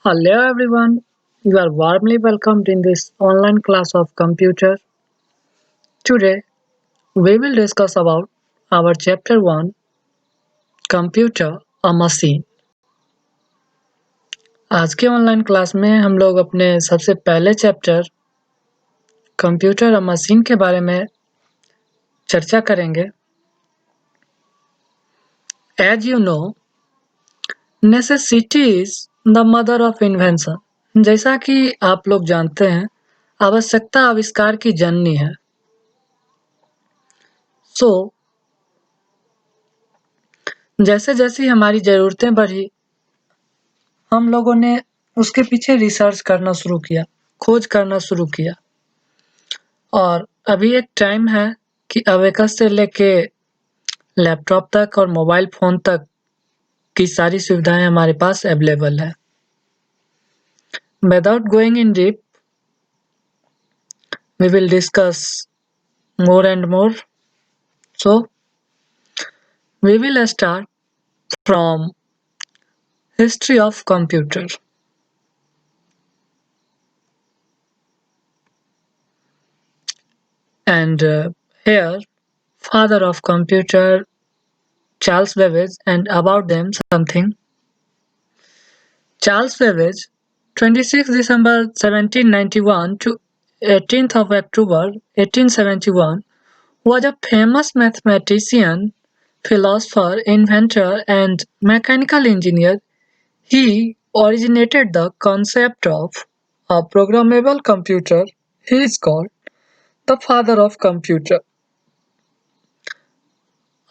Hello everyone, you are warmly welcomed in this online class of computer. Today we will discuss about our chapter 1 computer a machine. आज के online class में हम लोग अपने सबसे पहले चैप्टर कंप्यूटर अ machine के बारे में चर्चा करेंगे। As you know, necessity is the mother of invention। जैसा कि आप लोग जानते हैं, आवश्यकता आविष्कार की जननी है। So, जैसे जैसी हमारी ज़रूरतें बढ़ी, हम लोगों ने उसके पीछे रिसर्च करना शुरू किया, खोज करना शुरू किया। और अभी एक टाइम है कि अबेकस से लेके लैपटॉप तक और मोबाइल फ़ोन तक की सारी सुविधाएं हमारे पास अवेलेबल है। Without going in deep, we will discuss more and more. So, we will start from history of computer. And here, father of computer, Charles Babbage, and about them something. Charles Babbage, 26 December 1791 to 18th of October 1871, was a famous mathematician, philosopher, inventor, and mechanical engineer. He originated the concept of a programmable computer. He is called the father of computer.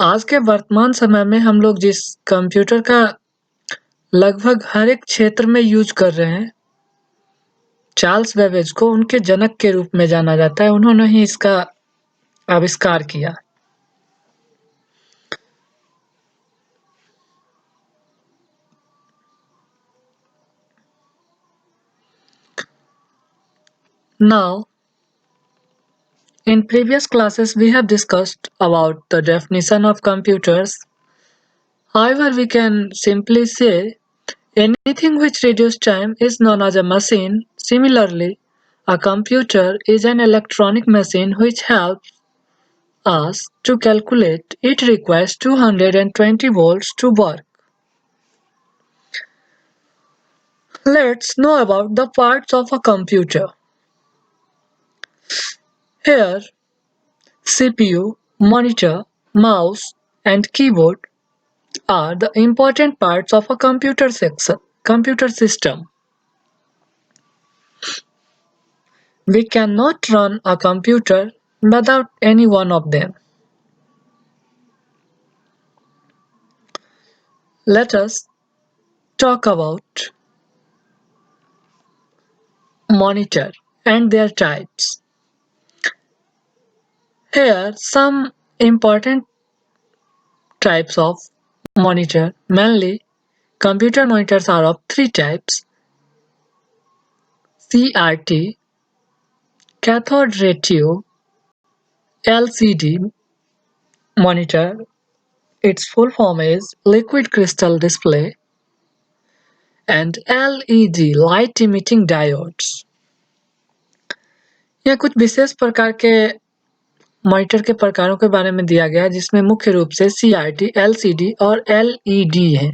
आज के वर्तमान समय में हम लोग जिस computer का लगभग हर एक क्षेत्र में यूज कर रहे हैं, चार्ल्स बेबेज को उनके जनक के रूप में जाना जाता है। उन्होंने ही इसका आविष्कार किया। Now, in previous classes we have discussed about the definition of computers. However, we can simply say anything which reduces time is known as a machine. Similarly, a computer is an electronic machine which helps us to calculate. It requires 220 volts to work. Let's know about the parts of a computer. Here, CPU, monitor, mouse, and keyboard are the important parts of a computer system. We cannot run a computer without any one of them. Let us talk about monitor and their types. Here some important types of monitor. Mainly, computer monitors are of three types: CRT, cathode ray tube, LCD monitor. Its full form is liquid crystal display, and LED light emitting diodes. यह कुछ विशेष प्रकार के monitor के प्रकारों के बारे में दिया गया है, जिसमें मुख्य रूप से CRT, LCD और LED है।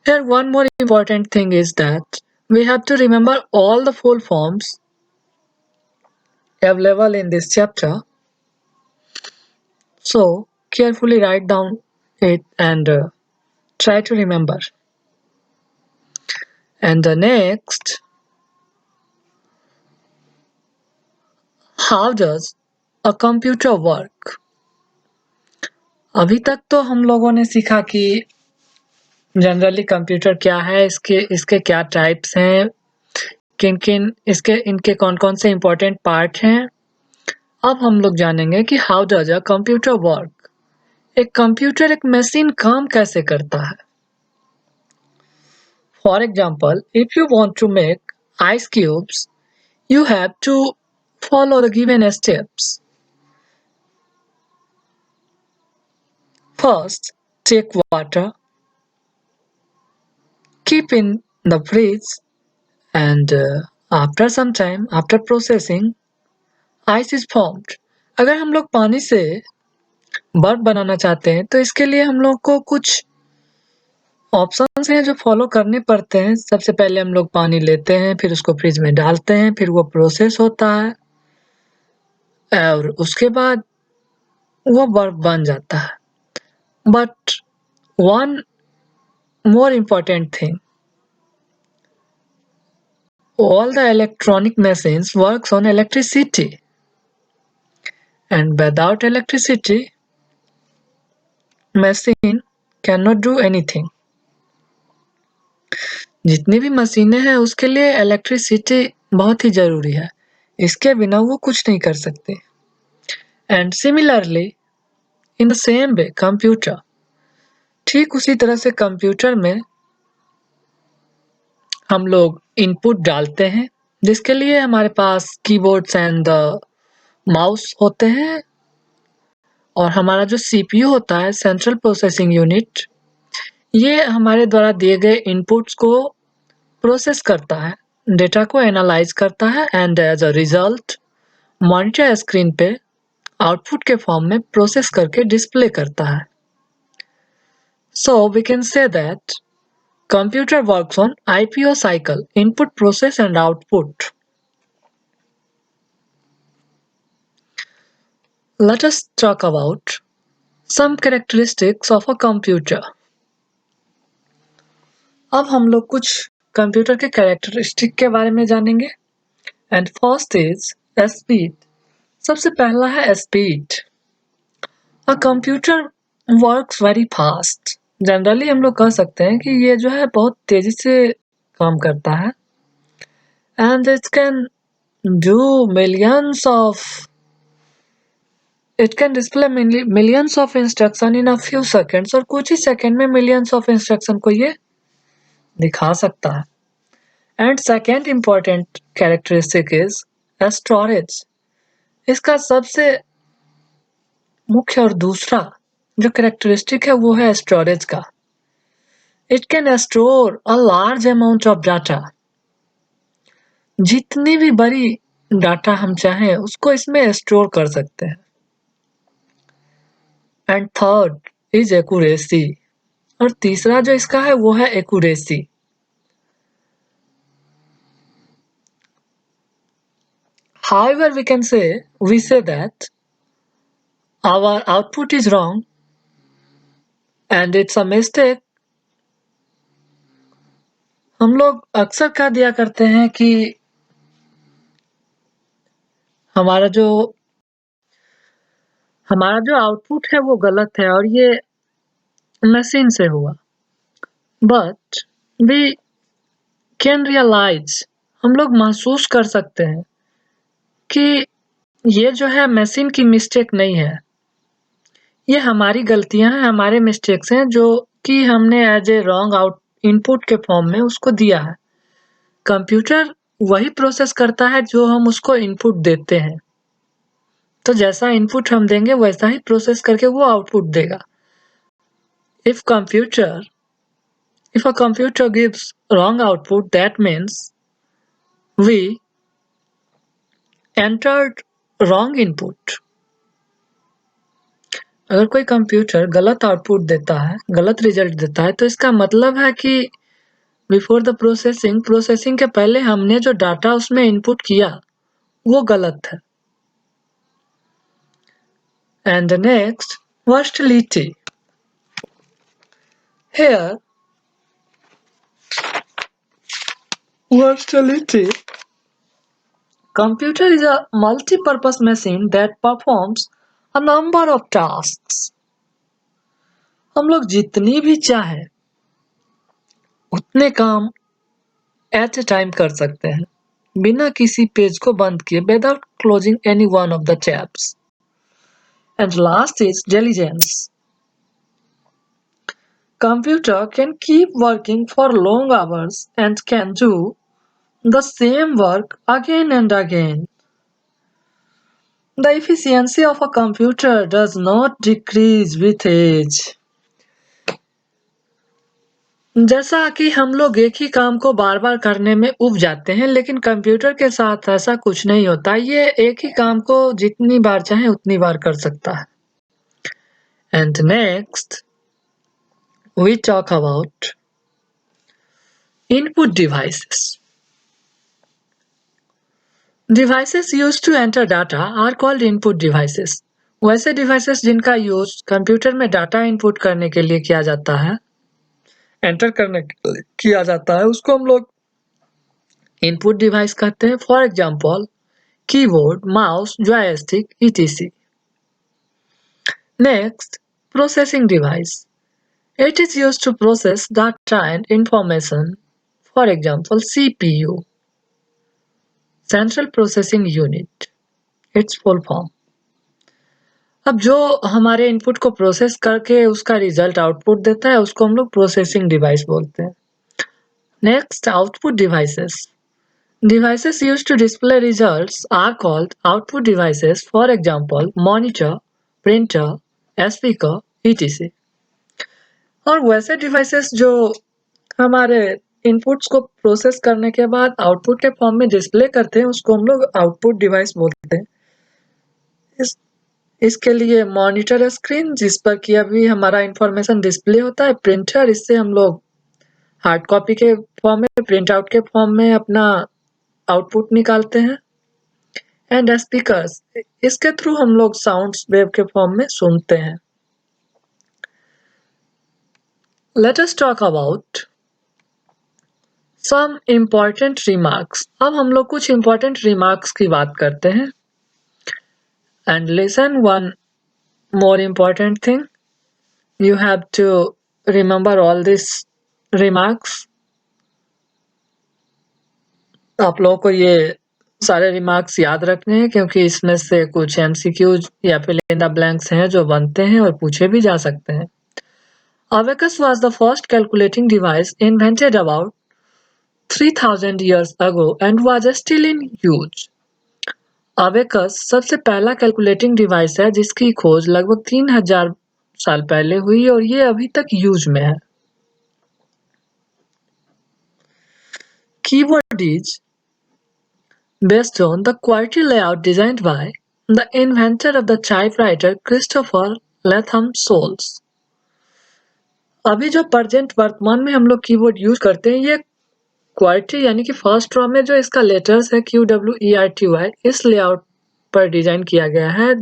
Here one more important thing is that we have to remember all the full forms available in this chapter. So carefully write down it and try to remember. And the next, how does a computer work? अभी तक तो हम लोगों ने सीखा कि generally computer क्या है, इसके क्या टाइप्स हैं, किन-किन इनके कौन-कौन से इम्पोर्टेंट पार्ट हैं। अब हम लोग जानेंगे कि how does a computer work. एक मशीन काम कैसे करता है। For example, if you want to make ice cubes, you have to follow the given steps. First, take water, keep in the fridge, and after some time, after processing, ice is formed. अगर हम लोग पानी से बर्फ बनाना चाहते हैं तो इसके लिए हम लोग को कुछ ऑप्शंस हैं जो फॉलो करने पड़ते हैं। सबसे पहले हम लोग पानी लेते हैं, फिर उसको फ्रिज में डालते हैं, फिर वो प्रोसेस होता है और उसके बाद वो बर्फ बन जाता है। But one more important thing, all the electronic machines works on electricity, and without electricity machine cannot do anything. जितनी भी मशीनें हैं उसके लिए इलेक्ट्रिसिटी बहुत ही जरूरी है, इसके बिना वो कुछ नहीं कर सकते। And similarly in the same way computer, ठीक उसी तरह से कंप्यूटर में हम लोग इनपुट डालते हैं जिसके लिए हमारे पास कीबोर्ड्स एंड माउस होते हैं, और हमारा जो सीपीयू होता है सेंट्रल प्रोसेसिंग यूनिट, ये हमारे द्वारा दिए गए इनपुट्स को प्रोसेस करता है, डेटा को एनालाइज करता है and as a result monitor screen पे आउटपुट के फॉर्म में प्रोसेस करके डिस्प्ले करता है। So we can say that computer works on IPO cycle, input process and output. Let us talk about some characteristics of a computer. अब हम लोग कुछ कंप्यूटर के कैरेक्टरिस्टिक के बारे में जानेंगे। And first is speed. सबसे पहला है speed. A computer works very fast. Generally हम लोग कह सकते हैं कि ये जो है बहुत तेजी से काम करता है। And it can do millions of It can display millions of instruction in a few seconds, और कुछ ही सेकंड में millions of instruction को ये दिखा सकता है। And second important characteristic is storage. इसका सबसे मुख्य और दूसरा जो कैरेक्टरिस्टिक है वो है स्टोरेज का। It can store a large amount of data. जितनी भी बड़ी डाटा हम चाहें उसको इसमें स्टोर कर सकते हैं। And third is accuracy. और तीसरा जो इसका है वो है accuracy. However, we say that our output is wrong and it's a mistake. हम लोग अक्सर कह दिया करते हैं कि हमारा जो आउटपुट है वो गलत है और ये मशीन से हुआ। बट वी कैन रियलाइज, हम लोग महसूस कर सकते हैं कि ये जो है मशीन की मिस्टेक नहीं है, ये हमारी गलतियां हैं, हमारे मिस्टेक्स हैं जो कि हमने as a wrong out input के फॉर्म में उसको दिया है। कंप्यूटर वही प्रोसेस करता है जो हम उसको इनपुट देते हैं, तो जैसा इनपुट हम देंगे वैसा ही प्रोसेस करके वो आउटपुट देगा। If a computer gives wrong output, that means we entered wrong input. अगर कोई कंप्यूटर गलत आउटपुट देता है, गलत रिजल्ट देता है, तो इसका मतलब है कि बिफोर द प्रोसेसिंग के पहले हमने जो डाटा उसमें इनपुट किया वो गलत है। And the next, versatility. Here, versatility. Computer is a multi-purpose machine that performs a number of tasks. हम लोग जितनी भी चाहे उतने काम एट ए टाइम कर सकते हैं बिना किसी पेज को बंद किए, without closing any one of the tabs. And last is diligence. Computer can keep working for long hours and can do the same work again and again. The efficiency of a computer does not decrease with age. जैसा कि हम लोग एक ही काम को बार-बार करने में ऊब जाते हैं, लेकिन कंप्यूटर के साथ ऐसा कुछ नहीं होता। ये एक ही काम को जितनी बार चाहे उतनी बार कर सकता है। And next, we talk about input devices. Devices used to enter data are called input devices. वैसे डिवाइसेस जिनका यूज कंप्यूटर में डाटा इनपुट करने के लिए किया जाता है, एंटर करने के लिए किया जाता है, उसको हम लोग इनपुट डिवाइस कहते हैं. For example keyboard, mouse, joystick, etc. Next, processing device. It is used to process data and information. For example, CPU, Central Processing Unit, its full form. अब जो हमारे इनपुट को प्रोसेस करके उसका रिजल्ट आउटपुट देता है, उसको हम लोग प्रोसेसिंग डिवाइस बोलते हैं. Next, output devices. Devices used to display results are called output devices. For example, monitor, printer, speaker, etc. और वैसे डिवाइसेस जो हमारे इनपुट्स को प्रोसेस करने के बाद आउटपुट के फॉर्म में डिस्प्ले करते हैं, उसको हम लोग आउटपुट डिवाइस बोलते हैं. इसके लिए मॉनिटर स्क्रीन, जिस पर कि अभी हमारा इंफॉर्मेशन डिस्प्ले होता है. प्रिंटर, इससे हम लोग हार्ड कॉपी के फॉर्म में, प्रिंट आउट के फॉर्म में अपना आउटपुट निकालते हैं. एंड स्पीकर्स, इसके थ्रू हम लोग साउंड्स वेव के फॉर्म में सुनते हैं. Let us talk about some important remarks. अब हम लोग कुछ इम्पॉर्टेंट रिमार्क्स की बात करते हैं. And listen one more important thing, you have to remember all these remarks. आप लोगों को ये सारे रिमार्क्स याद रखने हैं, क्योंकि इसमें से कुछ एमसीक्यूज या फिर इन द ब्लैंक्स हैं जो बनते हैं और पूछे भी जा सकते हैं. Abacus was the first calculating device invented about 3000 years ago and was still in use. Abacus सबसे पहला कैलकुलेटिंग डिवाइस है जिसकी खोज लगभग 3000 साल पहले हुई और ये अभी तक यूज में है. Keyboard is based on the QWERTY layout designed by the inventor of the typewriter Christopher Latham Solz. अभी जो प्रेजेंट वर्तमान में हम लोग कीबोर्ड यूज करते हैं, ये QWERTY यानी कि फर्स्ट रॉ में जो इसका लेटर्स है QWERTY, इस लेआउट पर डिजाइन किया गया है.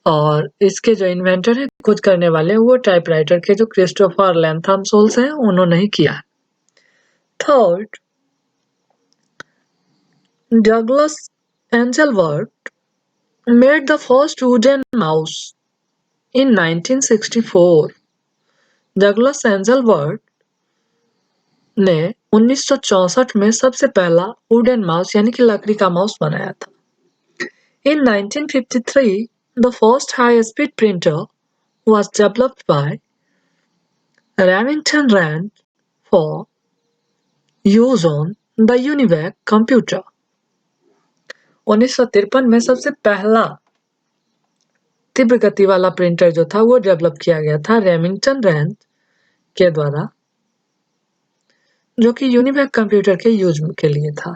और इसके जो इन्वेंटर है, खोज करने वाले हैं, वो टाइपराइटर के जो क्रिस्टोफर लैथम सोल्स हैं, उन्होंने ही किया. Third, Douglas Engelbart made the first wooden mouse in 1964. Douglas Engelbart ने 1964 में सबसे पहला वुडन माउस यानी कि लकड़ी का माउस बनाया था. In 1953, the first high-speed printer was developed by Remington Rand for use on the UNIVAC computer. 1953 में सबसे पहला तीव्र गति वाला प्रिंटर जो था वो डेवलप किया गया था रेमिंगटन रैंड के द्वारा, जो कि यूनिवैक कंप्यूटर के यूज के लिए था.